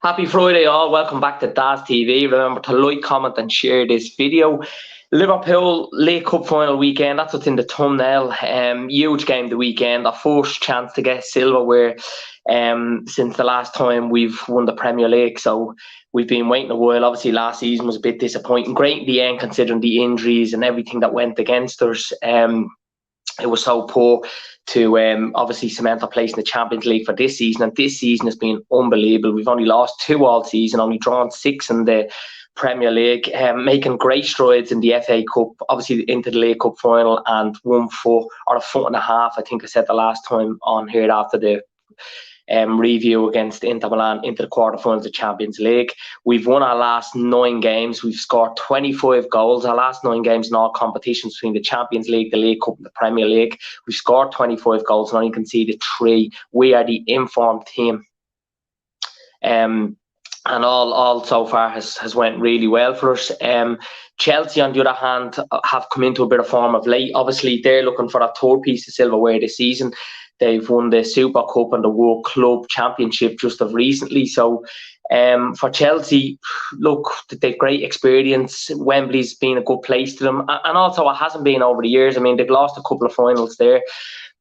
Happy Friday all, welcome back to DAS TV. Remember to like, comment and share this video. Liverpool League Cup final weekend, that's what's in the thumbnail. Huge game the weekend, our first chance to get silverware since the last time we've won the Premier League. So we've been waiting a while. Obviously last season was a bit disappointing. Great in the end considering the injuries and everything that went against us. It was so poor to obviously cement our place in the Champions League for this season, and this season has been unbelievable. We've only lost 2 all season, only drawn 6 in the Premier League, making great strides in the FA Cup, obviously into the League Cup final, and 1 foot or a foot and a half, I think I said the last time on here after the review against Inter Milan into the quarterfinals of the Champions League. We've won our last 9 games. We've scored 25 goals. Our last 9 games in all competitions between the Champions League, the League Cup and the Premier League. We've scored 25 goals and only conceded 3. We are the informed team. And all so far has went really well for us. Chelsea, on the other hand, have come into a bit of form of late. Obviously, they're looking for a third piece of silverware this season. They've won the Super Cup and the World Club Championship just of recently. So for Chelsea, look, they've great experience. Wembley's been a good place to them. And also it hasn't been over the years. I mean, they've lost a couple of finals there.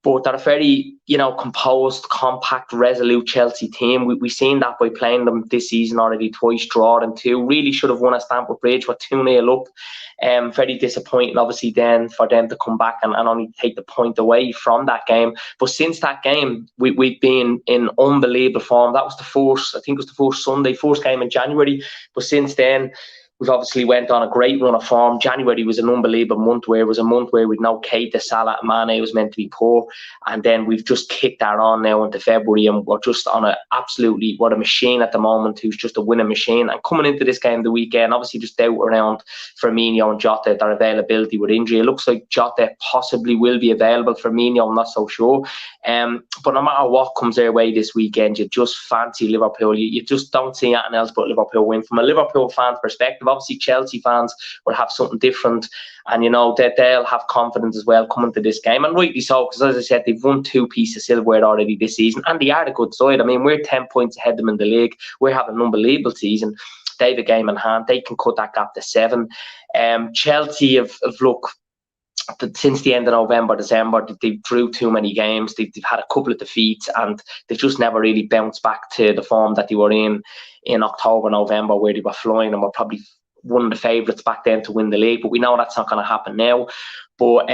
But they're a very, composed, compact, resolute Chelsea team. We've seen that by playing them this season already twice, drawing 2. Really should have won at Stamford Bridge, were 2-0 up. Very disappointing, obviously, then for them to come back and only take the point away from that game. But since that game, we've been in unbelievable form. That was the first game in January. But since then, we've obviously went on a great run of form. January was an unbelievable month where it was a month where we'd no Keita, Salah and Mane was meant to be poor. And then we've just kicked that on now into February, and we're just on what a machine at the moment, who's just a winning machine. And coming into this game the weekend, obviously just doubt around Firmino and Jota, their availability with injury. It looks like Jota possibly will be available. Firmino, I'm not so sure. But no matter what comes their way this weekend, you just fancy Liverpool. You just don't see anything else but Liverpool win. From a Liverpool fan's perspective, obviously Chelsea fans will have something different, and that they'll have confidence as well coming to this game, and rightly so, because as I said, they've won 2 pieces of silverware already this season, and they are a good side. I mean, we're 10 points ahead of them in the league. We're having an unbelievable season. They have a game in hand. They can cut that gap to 7. Chelsea have looked, since the end of November, December, they've drew too many games. They've had a couple of defeats, and they've just never really bounced back to the form that they were in October, November, where they were flying and were probably one of the favourites back then to win the league. But we know that's not going to happen now. But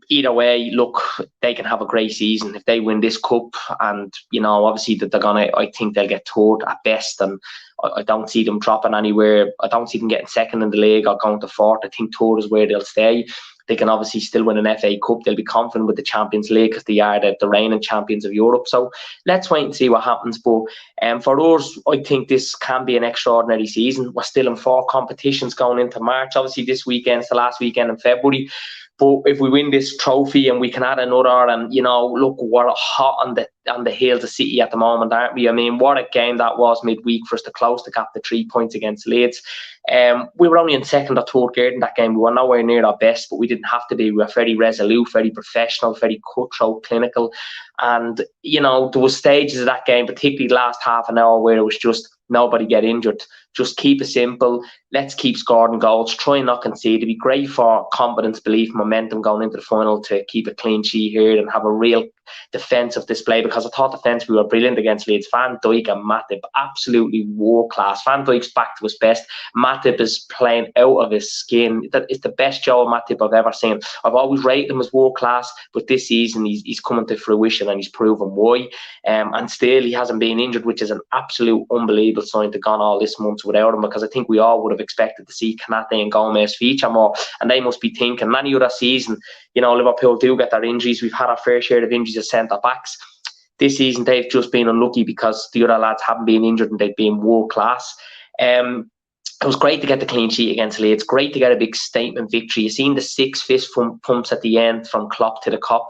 either way, look, they can have a great season if they win this cup, and obviously that I think they'll get third at best, and I don't see them dropping anywhere. I don't see them getting second in the league or going to fourth. I think third is where they'll stay. They can obviously still win an FA Cup. They'll be confident with the Champions League because they are the reigning champions of Europe. So let's wait and see what happens. But for us, I think this can be an extraordinary season. We're still in 4 competitions going into March. Obviously, this weekend's the last weekend in February. But if we win this trophy and we can add another, and look, we're hot on the heels of City at the moment, aren't we? I mean, what a game that was midweek for us to close the gap to 3 points against Leeds. We were only in second or third gear in that game. We were nowhere near our best, but we didn't have to be. We were very resolute, very professional, very cutthroat, clinical. And, there was stages of that game, particularly the last half an hour, where it was just nobody get injured. Just keep it simple. Let's keep scoring goals. Try and not concede. It'd be great for confidence, belief, momentum going into the final to keep a clean sheet here and have a real defensive display, because I thought defence we were brilliant against Leeds. Van Dijk and Matip, absolutely world class. Van Dijk's back to his best. Matip is playing out of his skin. That is the best Joel Matip I've ever seen. I've always rated him as world class, but this season he's coming to fruition, and he's proven why. And still he hasn't been injured, which is an absolute unbelievable sign to gone all this month without him, because I think we all would have expected to see Kanate and Gomez feature more, and they must be thinking many other season, Liverpool do get their injuries. We've had our fair share of injuries as centre backs. This season they've just been unlucky because the other lads haven't been injured and they've been world class. It was great to get the clean sheet against Leeds. Great to get a big statement victory. You've seen the 6 fist pumps at the end from Klopp to the Kop.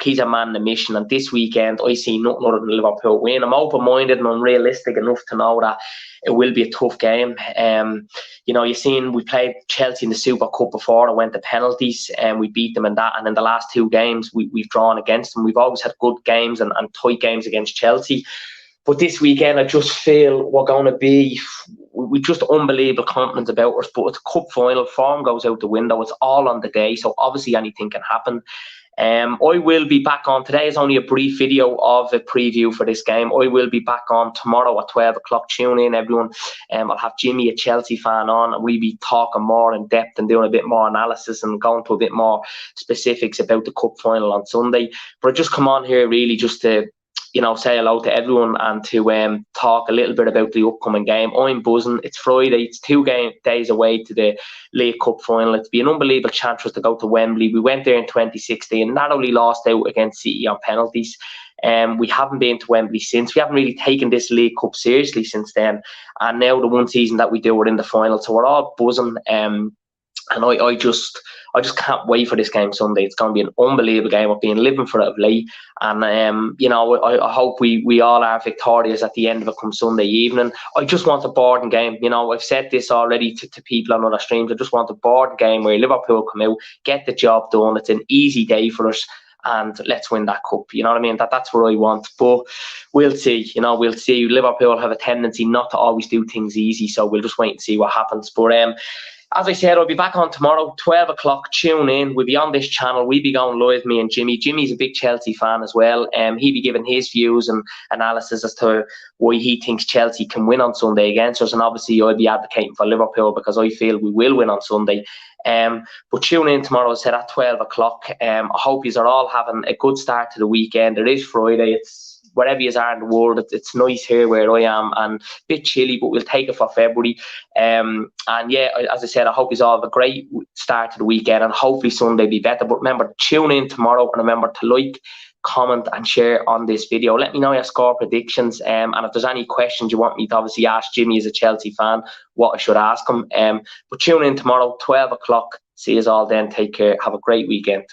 He's a man in the mission. And this weekend, I see nothing other than Liverpool win. I'm open-minded and I'm realistic enough to know that it will be a tough game. You've seen we played Chelsea in the Super Cup before. It went to penalties and we beat them in that. And in the last 2 games, we've drawn against them. We've always had good games and tight games against Chelsea. But this weekend, I just feel we're going to be with just unbelievable confidence about us. But it's a cup final, form goes out the window. It's all on the day, so obviously anything can happen. I will be back on. Today is only a brief video of a preview for this game. I will be back on tomorrow at 12 o'clock. Tune in, everyone. I'll have Jimmy, a Chelsea fan, on, and we'll be talking more in depth and doing a bit more analysis and going to a bit more specifics about the cup final on Sunday. But I just come on here really just to say hello to everyone and to talk a little bit about the upcoming game. I'm buzzing. It's Friday. It's 2 days away to the League Cup final. It'd be an unbelievable chance for us to go to Wembley. We went there in 2016, not only lost out against City on penalties. We haven't been to Wembley since. We haven't really taken this League Cup seriously since then. And now the one season that we do, we're in the final. So we're all buzzing. And I just can't wait for this game Sunday. It's going to be an unbelievable game. I've been living for it of late. And, I hope we all are victorious at the end of it come Sunday evening. I just want a boring game. I've said this already to people on other streams. I just want a boring game where Liverpool come out, get the job done. It's an easy day for us. And let's win that cup. You know what I mean? That's what I want. But we'll see. We'll see. Liverpool have a tendency not to always do things easy. So we'll just wait and see what happens. But as I said, I'll be back on tomorrow, 12 o'clock. Tune in. We'll be on this channel. We'll be going live, me and Jimmy. Jimmy's a big Chelsea fan as well. He'll be giving his views and analysis as to why he thinks Chelsea can win on Sunday against us. And obviously, I'll be advocating for Liverpool because I feel we will win on Sunday. But tune in tomorrow, as I said, at 12 o'clock. I hope you are all having a good start to the weekend. It is Friday. It's wherever you are in the world, it's nice here where I am and a bit chilly, but we'll take it for February. And yeah, as I said, I hope you all have a great start to the weekend and hopefully Sunday be better. But remember, tune in tomorrow and remember to like, comment and share on this video. Let me know your score predictions, and if there's any questions you want me to obviously ask Jimmy as a Chelsea fan, what I should ask him. But tune in tomorrow, 12 o'clock. See you all then. Take care. Have a great weekend.